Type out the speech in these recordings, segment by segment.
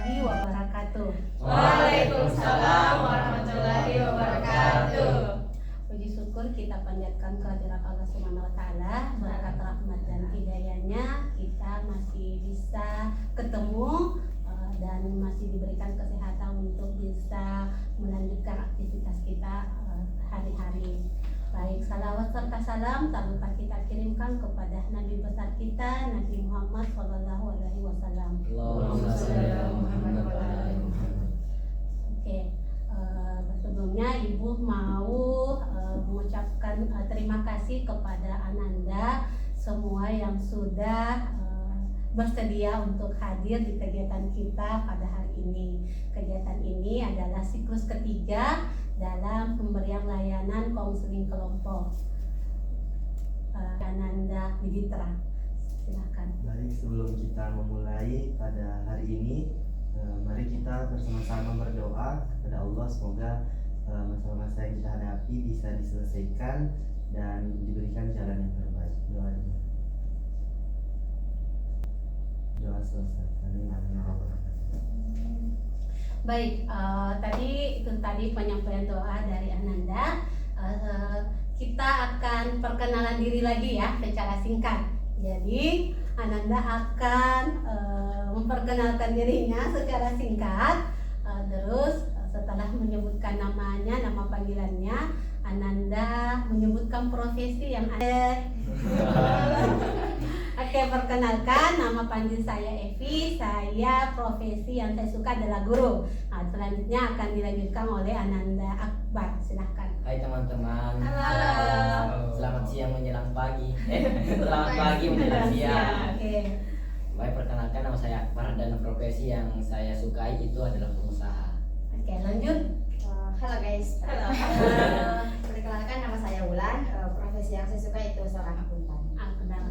warahmatullahi wabarakatuh. Waalaikumsalam warahmatullahi wabarakatuh. Puji syukur kita panjatkan kehadirat Allah Subhanahu wa taala, berkat rahmat dan hidayahnya kita masih bisa ketemu dan masih diberikan kesehatan untuk bisa melanjutkan aktivitas kita hari-hari. Baik, salawat serta salam tak lupa kita kirimkan kepada Nabi besar kita, Nabi Muhammad SAW. Oke, sebelumnya Ibu mau mengucapkan terima kasih kepada Ananda semua yang sudah bersedia untuk hadir di kegiatan kita pada hari ini. Kegiatan ini adalah siklus ketiga dalam pemberian layanan konseling kelompok. Ananda Widitra, silakan. Baik, sebelum kita memulai pada hari ini, mari kita bersama-sama berdoa kepada Allah semoga masalah-masalah yang kita hadapi bisa diselesaikan dan diberikan jalan yang terbaik. Doa selesai. Baik, tadi penyampaian doa dari Ananda. Kita akan perkenalan diri lagi ya secara singkat. Jadi Ananda akan memperkenalkan dirinya secara singkat. Terus setelah menyebutkan namanya, nama panggilannya, Ananda menyebutkan profesi yang ada. Oke, perkenalkan, nama panggil saya Evi. Saya profesi yang saya suka adalah guru. Nah, selanjutnya akan dilanjutkan oleh Ananda Akbar. Silahkan. Hai teman-teman. Halo. Selamat siang menjelang pagi. Selamat pagi menjelang siang. Oke. Baik, perkenalkan, nama saya Akbar dan profesi yang saya sukai itu adalah pengusaha. Oke, lanjut. Halo guys. Halo. Perkenalkan, nama saya Wulan. Profesi yang saya suka itu seorang akuntan.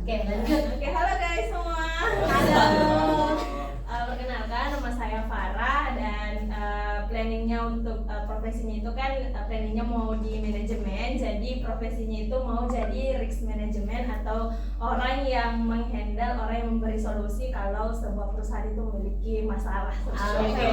Oke, lanjut. Oke, halo guys semua. Halo. Perkenalkan, nama saya Farah dan planningnya untuk profesinya itu kan planningnya mau di manajemen, jadi profesinya itu mau jadi risk management atau orang yang menghandle, orang yang memberi solusi kalau sebuah perusahaan itu memiliki masalah. Oke,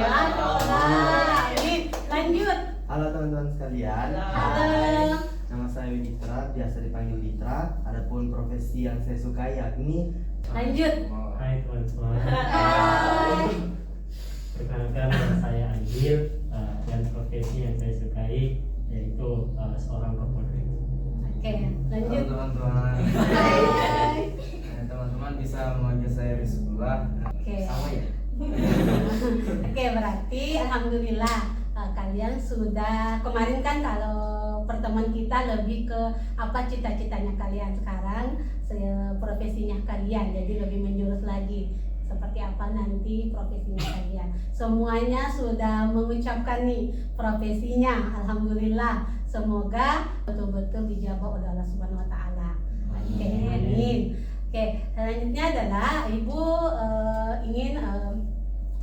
lanjut. Halo teman-teman sekalian. Halo. Nama saya Widitra, biasa dipanggil Witra. Adapun profesi yang saya sukai yakni Lanjut. Hai teman-teman. Perkenalkan, nama saya Anggil dan profesi yang saya sukai yaitu seorang reporter. Oke, lanjut. Teman-teman. Hai. Teman-teman bisa memanggil saya Rizullah. Oke. Sama ya? Oke, berarti alhamdulillah kalian sudah kemarin kan kalau pertemuan kita lebih ke apa cita-citanya kalian, sekarang profesinya kalian, jadi lebih menjurus lagi seperti apa nanti profesinya kalian. Semuanya sudah mengucapkan nih profesinya, alhamdulillah. Semoga betul-betul dijawab oleh Allah Subhanahu wa taala. Oke, amin. Oke, selanjutnya adalah Ibu ingin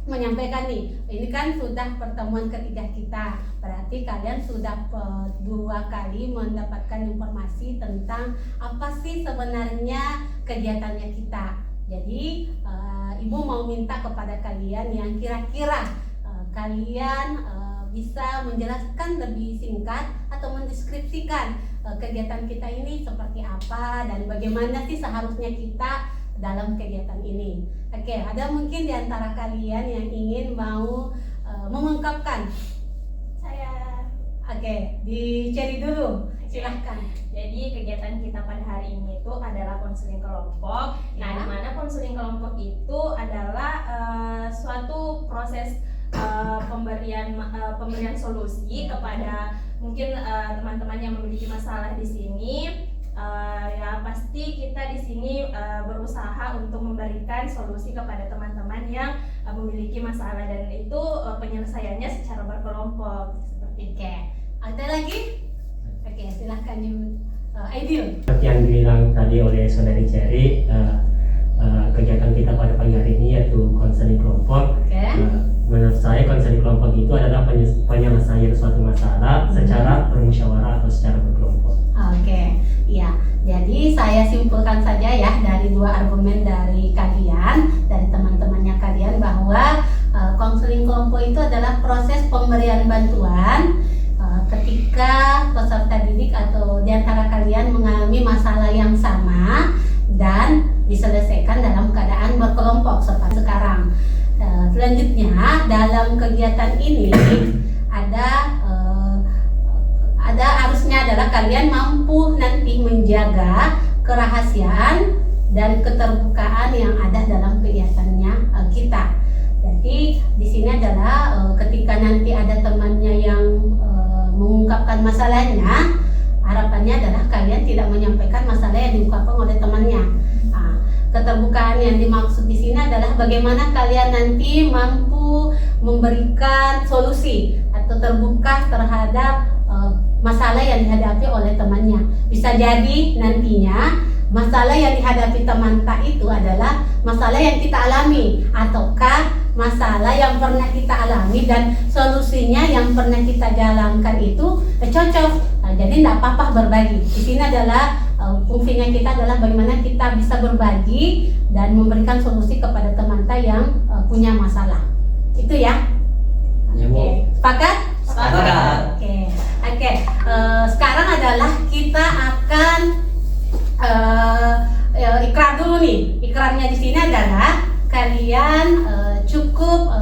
menyampaikan nih, ini kan sudah pertemuan ketiga kita, berarti kalian sudah 2 kali mendapatkan informasi tentang apa sih sebenarnya kegiatannya kita. Jadi Ibu mau minta kepada kalian yang kira-kira kalian bisa menjelaskan lebih singkat atau mendeskripsikan kegiatan kita ini seperti apa dan bagaimana sih seharusnya kita dalam kegiatan ini. Oke, ada mungkin di antara kalian yang ingin mau mengungkapkan? Saya. Oke, dicari dulu. Silahkan. Jadi kegiatan kita pada hari ini itu adalah konseling kelompok. Nah, di mana konseling kelompok itu adalah suatu proses pemberian solusi kepada mungkin teman-teman yang memiliki masalah di sini. Ya pasti kita di sini berusaha untuk memberikan solusi kepada teman-teman yang memiliki masalah, dan itu penyelesaiannya secara berkelompok seperti itu. Oke, ada lagi? Oke, silahkan Aidil. Seperti yang dibilang tadi oleh saudari Cherry, kegiatan kita pada pagi hari ini yaitu konseling kelompok. Oke. Menurut saya konseling kelompok itu adalah penyelesaian suatu masalah secara bermusyawarah atau secara berkelompok. Oke, iya. Jadi saya simpulkan saja ya dari 2 argumen dari kalian, dari teman-temannya kalian, bahwa konseling kelompok itu adalah proses pemberian bantuan ketika peserta didik atau di antara kalian mengalami masalah yang sama dan diselesaikan dalam keadaan berkelompok seperti sekarang. Selanjutnya dalam kegiatan ini ada harusnya adalah kalian mampu nanti menjaga kerahasiaan dan keterbukaan yang ada dalam kegiatannya kita. Jadi di sini adalah ketika nanti ada temannya yang mengungkapkan masalahnya, harapannya adalah kalian tidak menyampaikan masalah yang diungkapkan oleh temannya. Keterbukaan yang dimaksud di sini adalah bagaimana kalian nanti mampu memberikan solusi atau terbuka terhadap masalah yang dihadapi oleh temannya. Bisa jadi nantinya masalah yang dihadapi teman tak itu adalah masalah yang kita alami ataukah masalah yang pernah kita alami dan solusinya yang pernah kita jalankan itu cocok. Jadi tidak apa-apa berbagi. Di sini adalah fungsinya kita adalah bagaimana kita bisa berbagi dan memberikan solusi kepada teman kita yang punya masalah. Itu ya. Ya, Bu. Oke. Sepakat? Sepakat. Oke. Sekarang adalah kita akan ikrar dulu nih. Ikrarnya di sini adalah kalian cukup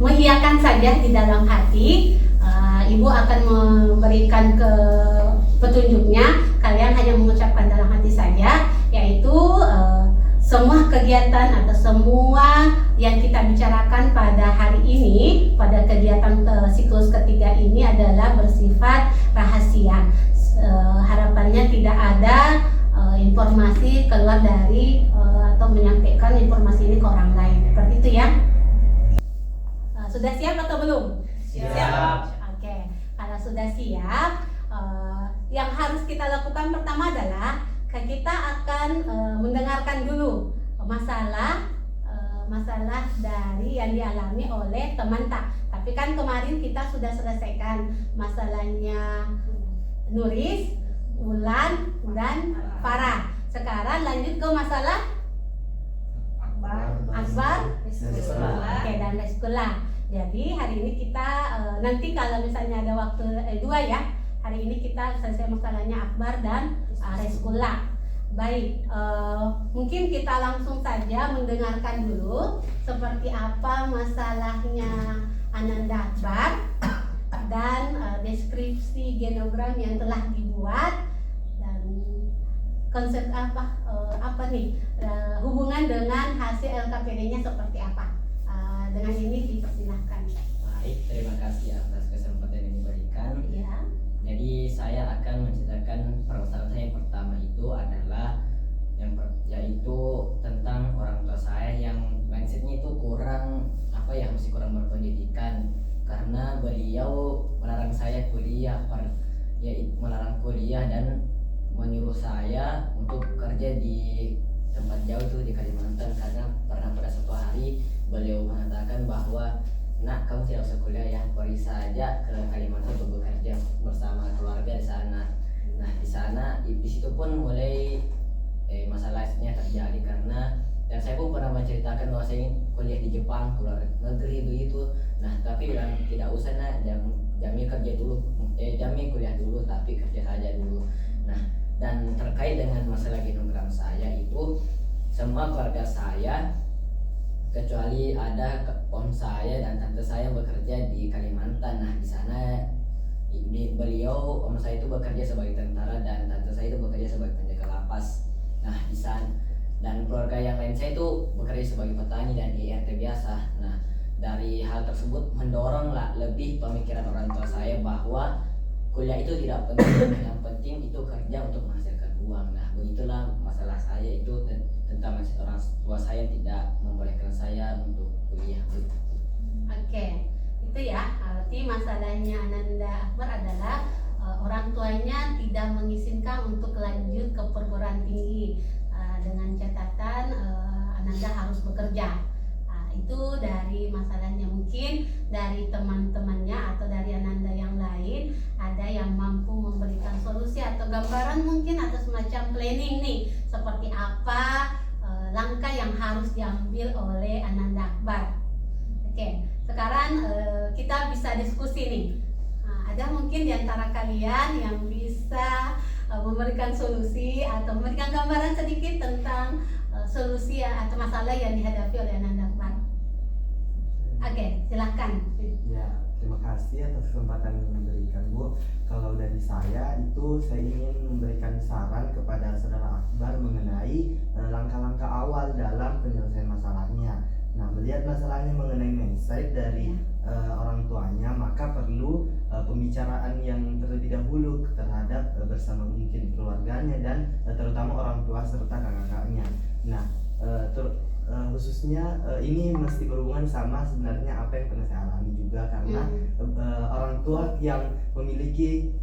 mengiyakan saja di dalam hati. Ibu akan memberikan petunjuknya. Kalian hanya mengucapkan dalam hati saja, yaitu semua kegiatan atau semua yang kita bicarakan pada hari ini, pada kegiatan siklus ketiga ini adalah bersifat rahasia. Harapannya tidak ada informasi keluar dari atau menyampaikan informasi ini ke orang lain. Seperti itu ya. Sudah siap atau belum? Siap. Oke, kalau sudah siap, yang harus kita lakukan pertama adalah kita akan mendengarkan dulu masalah dari yang dialami oleh teman tak. Tapi kan kemarin kita sudah selesaikan masalahnya Nuris, Ulan, dan Farah. Sekarang lanjut ke masalah Akbar, oke, dan Reskula. Jadi hari ini kita nanti kalau misalnya ada waktu 2 ya, hari ini kita selesai masalahnya Akbar dan Reskula. Baik, mungkin kita langsung saja mendengarkan dulu seperti apa masalahnya Ananda Akbar dan deskripsi genogram yang telah dibuat dan konsep apa nih hubungan dengan hasil LKPD-nya seperti apa. Dengan ini dipersilahkan. Baik, terima kasih atas kesempatan yang diberikan. Ya. Jadi saya akan menceritakan permasalahan saya yang pertama itu adalah yaitu tentang orang tua saya yang mindsetnya itu masih kurang berpendidikan, karena beliau melarang saya kuliah, melarang kuliah dan menyuruh saya untuk bekerja di tempat jauh tuh di Kalimantan, karena pernah pada suatu hari beliau mengatakan bahwa nak, kamu tidak usah kuliah ya, pergi saja ke Kalimantan untuk bekerja bersama keluarga di sana. Nah di sana di situ pun mulai masalahnya terjadi, karena dan saya pun pernah menceritakan bahwa saya ingin kuliah di Jepang, keluar negeri begitu. Nah tapi bilang tidak usah nak, jami kerja dulu, jami kuliah dulu, tapi kerja saja dulu. Nah dan terkait dengan masalah genogram saya itu, semua keluarga saya kecuali ada om saya dan tante saya bekerja di Kalimantan. Nah di sana beliau, om saya itu bekerja sebagai tentara dan tante saya itu bekerja sebagai penjaga lapas. Nah di sana dan keluarga yang lain saya itu bekerja sebagai petani dan IRT biasa. Nah dari hal tersebut mendoronglah lebih pemikiran orang tua saya bahwa kuliah itu tidak penting, yang penting itu kerja untuk menghasilkan uang. Nah begitulah masalah saya itu tentang orang tua saya tidak membolehkan saya untuk kuliah. Oke, itu ya. Arti masalahnya Ananda Akbar adalah orang tuanya tidak mengizinkan untuk lanjut ke perguruan tinggi dengan catatan Ananda harus bekerja. Itu dari masalahnya. Mungkin dari teman-temannya atau dari Ananda yang lain ada yang mampu memberikan solusi atau gambaran mungkin atau semacam planning nih, seperti apa langkah yang harus diambil oleh Ananda Akbar. Oke, sekarang kita bisa diskusi nih. Nah, ada mungkin di antara kalian yang bisa memberikan solusi atau memberikan gambaran sedikit tentang solusi atau masalah yang dihadapi oleh Ananda Akbar. Oke, silahkan. Ya, terima kasih atas kesempatan yang diberikan, Bu. Kalau dari saya itu saya ingin memberikan saran kepada Saudara Akbar mengenai langkah-langkah awal dalam penyelesaian masalahnya. Nah, melihat masalahnya mengenai mindset dari orang tuanya, maka perlu pembicaraan yang terlebih dahulu terhadap bersama mungkin keluarganya dan terutama orang tua serta kakak-kakaknya. Nah, khususnya ini mesti berhubungan sama sebenarnya apa yang pernah saya alami juga, karena orang tua yang memiliki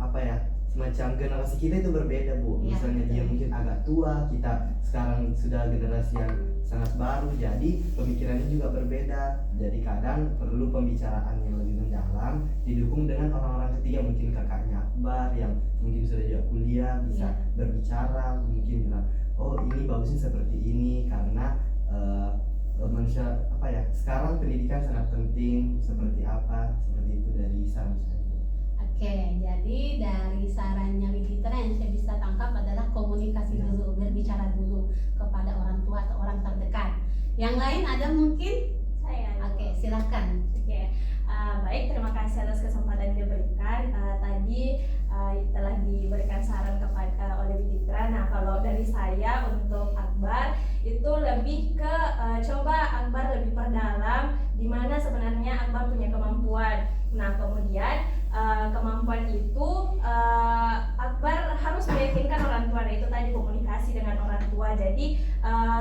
semacam generasi kita itu berbeda, Bu. Misalnya dia mungkin agak tua, kita sekarang sudah generasi yang sangat baru, jadi pemikirannya juga berbeda. Jadi kadang perlu pembicaraan yang lebih mendalam didukung dengan orang-orang ketiga, mungkin kakaknya Akbar yang mungkin sudah juga kuliah bisa berbicara, mungkin bilang, oh ini bagusnya seperti ini karena manusia sekarang pendidikan sangat penting, seperti itu dari saran saya. Oke, jadi dari sarannya Widitra yang saya bisa tangkap adalah komunikasi dulu, berbicara dulu kepada orang tua atau orang terdekat. Yang lain ada mungkin? Saya. Oke, silakan. Oke, baik, terima kasih atas kesempatan yang diberikan. Tadi telah diberikan saran kepada oleh Widitra. Nah, kalau dari saya untuk Akbar itu lebih ke coba Akbar lebih perdalam di mana sebenarnya Akbar punya kemampuan. Nah, kemudian kemampuan itu Akbar harus meyakinkan orang tua. Nah, itu tadi komunikasi dengan orang tua. Jadi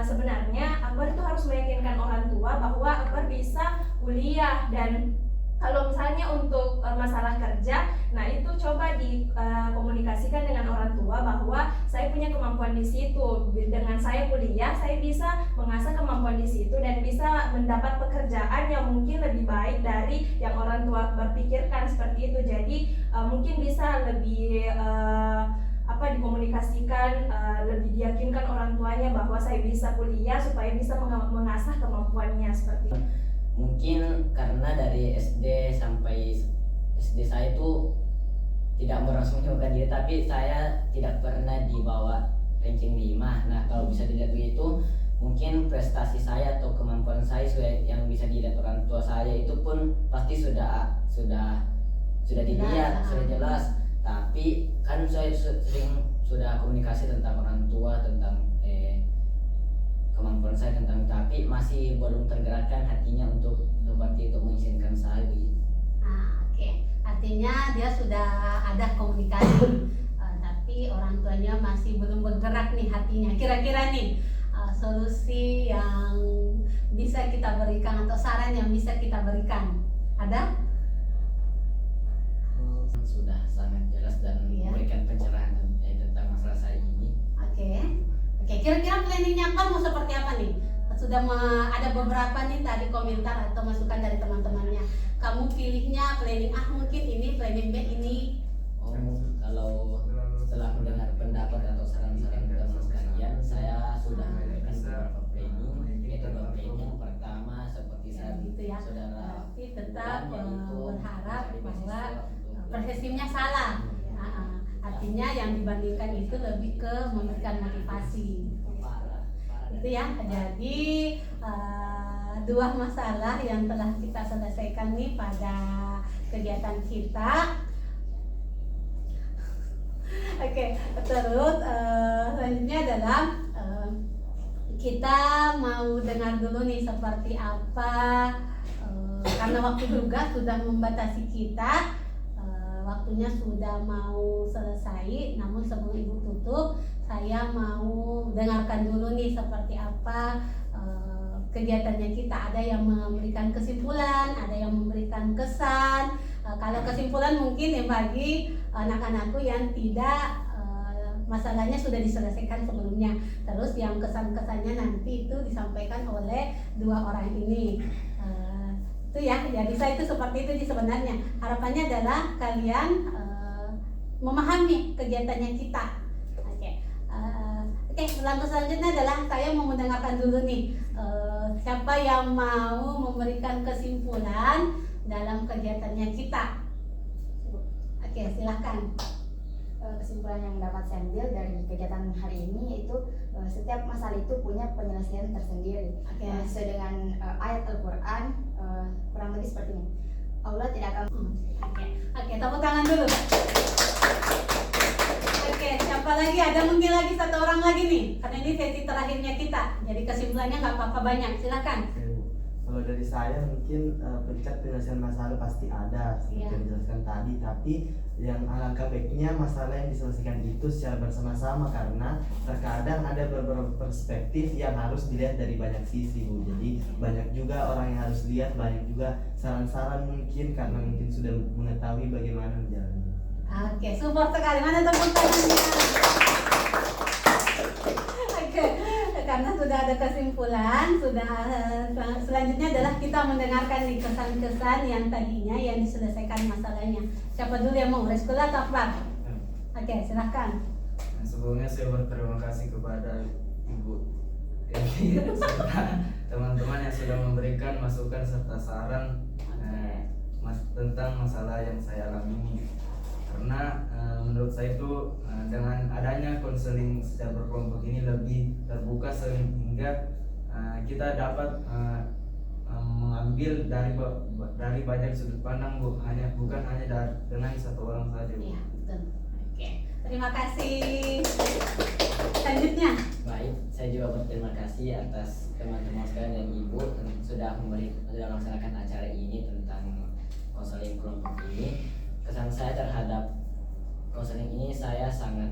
sebenarnya Akbar itu harus meyakinkan orang tua bahwa Akbar bisa kuliah, dan kalau misalnya untuk masalah kerja, nah itu coba dikomunikasikan dengan orang tua bahwa saya punya kemampuan di situ. Dengan saya kuliah, saya bisa mengasah kemampuan di situ dan bisa mendapat pekerjaan yang mungkin lebih baik dari yang orang tua berpikirkan seperti itu. Jadi mungkin bisa lebih dikomunikasikan, lebih diyakinkan orang tuanya bahwa saya bisa kuliah supaya bisa mengasah kemampuannya seperti itu. Mungkin karena dari SD sampai SD saya itu tidak berlangsung mencoba diri, tapi saya tidak pernah dibawa ranking 5. Nah, kalau bisa dilihat begitu, mungkin prestasi saya atau kemampuan saya yang bisa dilihat orang tua saya itu pun pasti sudah dilihat, sudah jelas. Tapi kan saya sering sudah komunikasi tentang orang tua, tentang kemampuan saya tentang, tapi masih belum tergerakkan hatinya untuk seperti itu mengizinkan saya begitu. Oke. Artinya dia sudah ada komunikasi, tapi orang tuanya masih belum bergerak nih hatinya. Kira-kira nih solusi yang bisa kita berikan atau saran yang bisa kita berikan ada? Sudah sangat jelas dan memberikan pencerahan tentang masalah saya ini. Oke, kira-kira planningnya Akbar mau seperti apa nih? Sudah ada beberapa nih tadi komentar atau masukan dari teman-temannya. Kamu pilihnya planning A mungkin ini, planning B ini. Kalau setelah mendengar pendapat atau saran-saran teman sekalian, saya sudah memberikan beberapa planning. Metode planning pertama seperti saudara. Tapi tetap berharap bahwa persepsinya salah. Artinya yang dibandingkan itu lebih ke memberikan motivasi. Itu ya. Jadi dua masalah yang telah kita selesaikan nih pada kegiatan kita. Oke, terus selanjutnya adalah kita mau dengar dulu nih seperti apa, karena waktu juga sudah membatasi kita. Waktunya sudah mau selesai, namun sebelum Ibu tutup, saya mau dengarkan dulu nih seperti apa kegiatannya kita. Ada yang memberikan kesimpulan, ada yang memberikan kesan. Kalau kesimpulan mungkin yang bagi anak-anakku yang tidak masalahnya sudah diselesaikan sebelumnya. Terus yang kesan-kesannya nanti itu disampaikan oleh dua orang ini. Itu ya, jadi saya itu seperti itu sebenarnya. Harapannya adalah kalian memahami kegiatannya kita. Oke, langkah selanjutnya adalah saya mau mendengarkan dulu nih siapa yang mau memberikan kesimpulan dalam kegiatannya kita? Oke, silahkan. Kesimpulan yang dapat saya ambil dari kegiatan hari ini yaitu setiap masalah itu punya penyelesaian tersendiri. Oke. Sesuai dengan ayat Al-Quran, kurang lebih seperti ini. Allah tidak akan Oke, tepuk tangan dulu. Oke, siapa lagi? Ada mungkin lagi satu orang lagi nih, karena ini sesi terakhirnya kita. Jadi kesimpulannya nggak apa-apa banyak. Silakan. Oke, Bu. Kalau dari saya mungkin pencet penyelesaian masalah pasti ada seperti Iya. yang dijelaskan tadi, tapi yang alangkah baiknya masalah yang diselesaikan itu secara bersama-sama karena terkadang ada beberapa perspektif yang harus dilihat dari banyak sisi, Bu. Jadi banyak juga orang yang harus lihat, banyak juga saran-saran mungkin karena mungkin sudah mengetahui bagaimana menjalani. Oke, support sekali. Mana tepuk tangannya? Oke, karena sudah ada kesimpulan, selanjutnya adalah kita mendengarkan nih kesan-kesan yang tadinya yang diselesaikan masalahnya. Siapa dulu yang mau? Reskola atau Akbar? Oke, silahkan. Nah, sebelumnya saya berterima kasih kepada Ibu Eni serta teman-teman yang sudah memberikan masukan serta saran tentang masalah yang saya alami ini. Karena menurut saya itu dengan adanya konseling secara berkelompok ini lebih terbuka sehingga kita dapat mengambil dari banyak sudut pandang, Bu. Bukan hanya dengan satu orang saja, Bu. Iya, betul. Oke, terima kasih. Selanjutnya, Baik, saya juga berterima kasih atas teman-teman sekalian dan Ibu sudah melaksanakan acara ini tentang konseling kelompok ini. Kesan saya terhadap konseling ini, saya sangat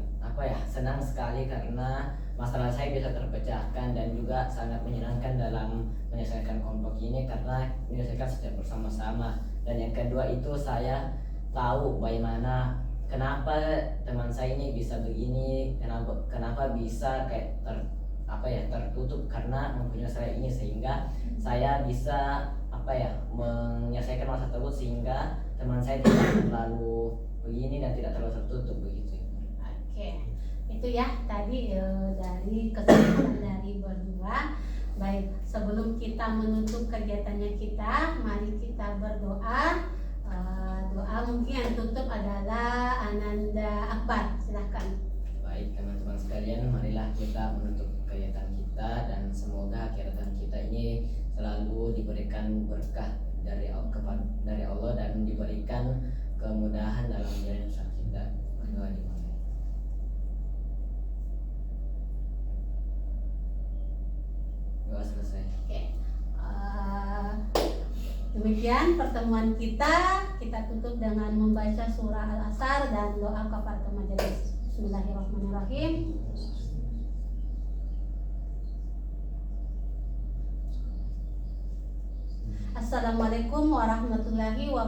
senang sekali karena masalah saya bisa terpecahkan dan juga sangat menyenangkan dalam menyelesaikan kelompok ini karena menyelesaikan secara bersama-sama. Dan yang kedua itu saya tahu bagaimana kenapa teman saya ini bisa begini, kenapa bisa kayak tertutup karena mempunyai saya ini, sehingga saya bisa menyelesaikan masalah tersebut sehingga teman saya tidak terlalu begini dan tidak terlalu tertutup begitu. oke, itu ya tadi dari kesimpulan dari berdua. Baik, sebelum kita menutup kegiatannya kita, mari kita berdoa. Doa mungkin yang tutup adalah Ananda Akbar. Silahkan. Baik teman-teman sekalian, marilah kita menutup kegiatan kita dan semoga kegiatan kita ini selalu diberikan berkah dari Allah dan diberikan kemudahan dalam menjalani usaha kita. Berdoa dimulai. Doa selesai. Oke. Demikian pertemuan kita tutup dengan membaca surah Al-Asr dan doa kafaratul majelis. Bismillahirrahmanirrahim. Assalamualaikum warahmatullahi wabarakatuh.